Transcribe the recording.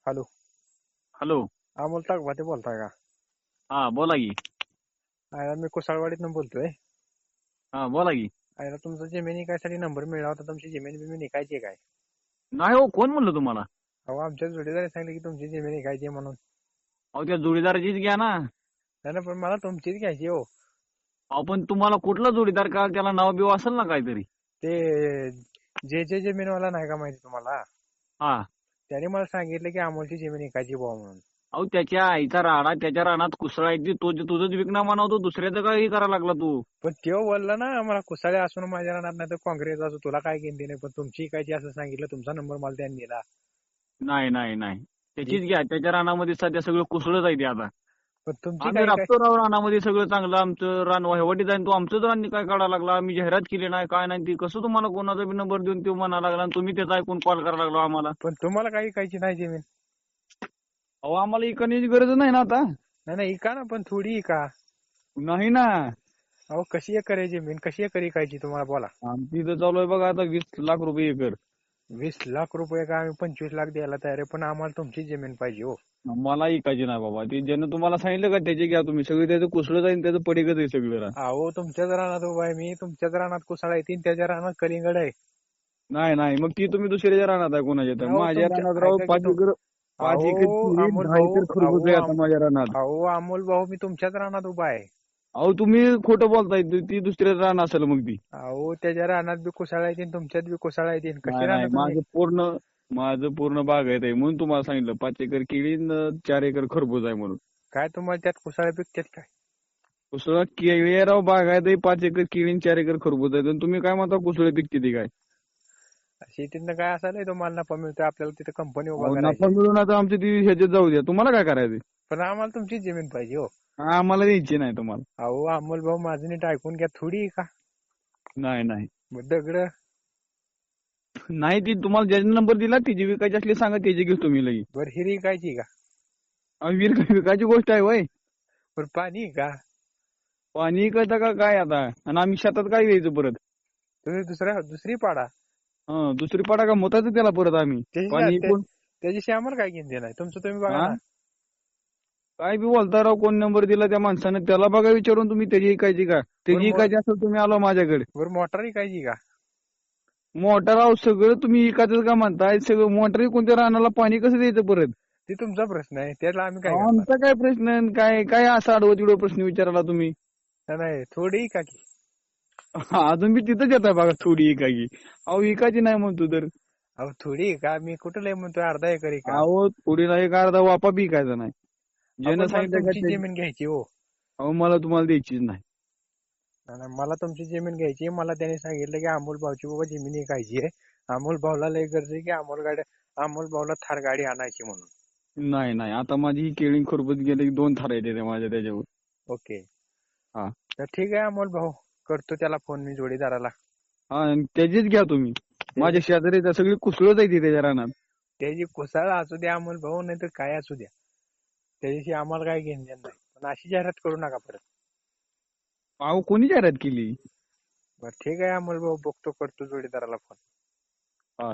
Hello. Hello. Amol ताकभाते बोलताय का? हा बोला की. मी कुसाळवाडीतून बोलतोय. हा बोला की. तुमचा जमीन इकायसाठी नंबर मिळाला होता. तुमची जमीन बिमीन इकायची काय? नाही हो, कोण म्हणलं तुम्हाला? अहो आमच्या जोडीदाराने सांगितलं की तुमची जमीन इकायची म्हणून. अहो त्या जोडीदाराचीच घ्या ना. नाही ना, पण मला तुमचीच घ्यायची हो. अहो पण तुम्हाला कुठला जोडीदार का त्याला नाव बिव असेल ना काहीतरी. ते जे जमीनवाला नाही का माहिती तुम्हाला? हा. त्याने मला सांगितलं की अमोलची जमीन इकायची बुवा म्हणून. अहो त्याच्या आईचा राडा, त्याच्या रानात कुसळायची, तुझंच विकणं म्हणावतो, दुसऱ्याचं काही करायला लागला तू. पण त्यो बोलला ना, मला कुसाळे असून माझ्या रानात नाही तर काँग्रेस असो, तुला काय घेणं देणं, पण तुमची इकायची असं सांगितलं. तुमचा नंबर मला त्यांनी दिला. नाही नाही नाही, जी. त्याचीच घ्या. त्याच्या रानामध्ये सध्या सगळं कुसळच आहे ते आता. पण तुमची आम्ही काय काय? राबतो राव रानामध्ये, सगळं चांगलं. आमचं रान वहिवटी जाईन, तो आमचंच रान काय काढायला लागला. आम्ही जाहिरात केली नाही काय नाही, ती कसं तुम्हाला कोणाचा बी नंबर देऊन तो म्हणायला लागला आणि तुम्ही त्याचा ऐकून कॉल करायला लागला आम्हाला. पण तुम्हाला काही इकायची नाही जमीन? अहो आम्हाला इकण्याची गरज नाही ना आता. नाही नाही, इका ना, पण थोडी इका. नाही ना. अहो कशी एकर आहे जमीन? कशी एकर इकायची तुम्हाला बोला? आमची इथं चालू आहे बघा आता 20 लाख रुपये एकर. 20 लाख रुपये का? आम्ही 25 लाख द्यायला तयार आहे, पण आम्हाला तुमची जमीन पाहिजे हो. मला इकायची नाही बाबा. ती ज्यानं तुम्हाला सांगितलं का त्याची घ्या तुम्ही. सगळी त्याचं कुसलं जाईल, त्याचं पडीकच आहे सगळं रान. अहो तुमच्याच रानात उभा आहे मी, तुमच्याच रानात कुसाळा येतील, त्याच्या रानात कलिंगड आहे. नाही नाही, मग ती तुम्ही दुसऱ्याच्या रानात आहे कोणाच्या तर. अहो माझ्या तुमच्या रानात राव ऐका की 5 एकर, 5 अहो एकर केळी, अमोल 10 भाऊ, एकर खरबूज आहे आता माझ्या रानात. अहो अमोल भाऊ, मी तुमच्याच रानात उभा आहे. अहो तुम्ही खोटं बोलताय. ती दुसऱ्या रान असेल मग ती. अहो त्याच्या रानात बी कुसाळा येतील, तुमच्यात बी कुसाळा येतील. कशी नाही नाही, राहणार तुम्ही? माझं पूर्ण बागायत आहे म्हणून तुम्हाला सांगितलं. 5 एकर केळी, 4 एकर खरबूज आहे म्हणून. काय तुम्हाला त्यात कुसाळा पिकतात काय? कुसळ केळी आहे राव, बागायत आहे. 5 एकर केळी, 4 एकर खरबूज आहे. आणि तुम्ही काय म्हणता कुसळ पिकते ती काय? शेतीतनं काय असायला तुम्हाला नफा मिळतोय, आपल्याला तिथे कंपनी उभा अहो नफा करायची. मिळून आता आमची ती ह्याच्यात जाऊ द्या. तुम्हाला काय करायचं? पण आम्हाला तुमची जमीन पाहिजे हो. आम्हाला द्यायची नाही तुम्हाला. अहो अमोल भाऊ, माझं नीट ऐकून घ्या. थोडी का नाही नाही दगड? नाही, ती तुम्हाला ज्याचा नंबर दिला त्याची विकायची असली सांगा, त्याची घेऊ तुम्ही लगी. बरं हिरी इकायची का? विकायची गोष्ट आहे वय. बरं पाणी का? पाणी विकायचं का काय आता? आणि आम्ही शेतात काय द्यायचं परत? तुम्ही दुसरी पाडा. दुसरी पाडा का मोताचं त्याला परत आम्ही पाणी विकून. त्याच्याशी आम्हाला काय घेणं देणं? तुमचं तुम्ही बघा हा? ना. काय बी बोलता राव, कोण नंबर दिला त्या माणसाने त्याला बघा विचारून तुम्ही. त्याची इकायची का? त्याची बरं इकायची असेल तुम्ही आलो माझ्याकडे. बरं मोटर इकायची का? मोटर राव सगळं तुम्ही इकायचं का म्हणताय? सगळं मोटर कोणत्या रानाला पाणी कसं द्यायचं परत? ते तुमचा प्रश्न आहे, त्याला आम्ही काय करणार? आमचा काय प्रश्न आहे? काय काय असा आडवं तिडवं प्रश्न विचारायला तुम्ही? नाही थोडी इका की. अजून मी तिथंच येत आहे बघा. थोडी इकायची? अहो इकायची नाही म्हणतो तर. अहो थोडी इका, मी कुठं लय म्हणतोय अर्धा एकर इका. अहो थोडी नाही, एक अर्धा वापा बी इकायचा नाही. ज्यानं आपण मला सांगितलं का तुमची जमीन घ्यायची हो. अहो मला तुम्हाला द्यायचीच नाही. नाही, मला तुमची जमीन घ्यायची. मला त्याने सांगितलं की अमोल भाऊची बाबा जमीन इकायची आहे. अमोल भाऊला लय गरज आहे की अमोल भाऊला थार गाडी आणायची म्हणून. नाही नाही, आता माझी ही केळी खरबूज गेले की 2 थार येते माझ्या त्याच्यावर. ओके. हा. तर ठीक आहे अमोल भाऊ, करतो त्याला फोन मी जोडीदाराला. हा, आणि त्याचीच घ्या तुम्ही. माझ्या शेजारी त्या सगळी कुसळत आहे त्याच्या रानात. त्याची कुसाळ असू द्या अमोल भाऊ, नाही तर काय असू द्या, त्याच्याशी आम्हाला काय घेणं देणं नाही. पण अशी जाहिरात करू नका परत. अहो कोणी जाहिरात केली? बरं ठीक आहे अमोल भाऊ, बघतो, करतो जोडीदाराला फोन. हा.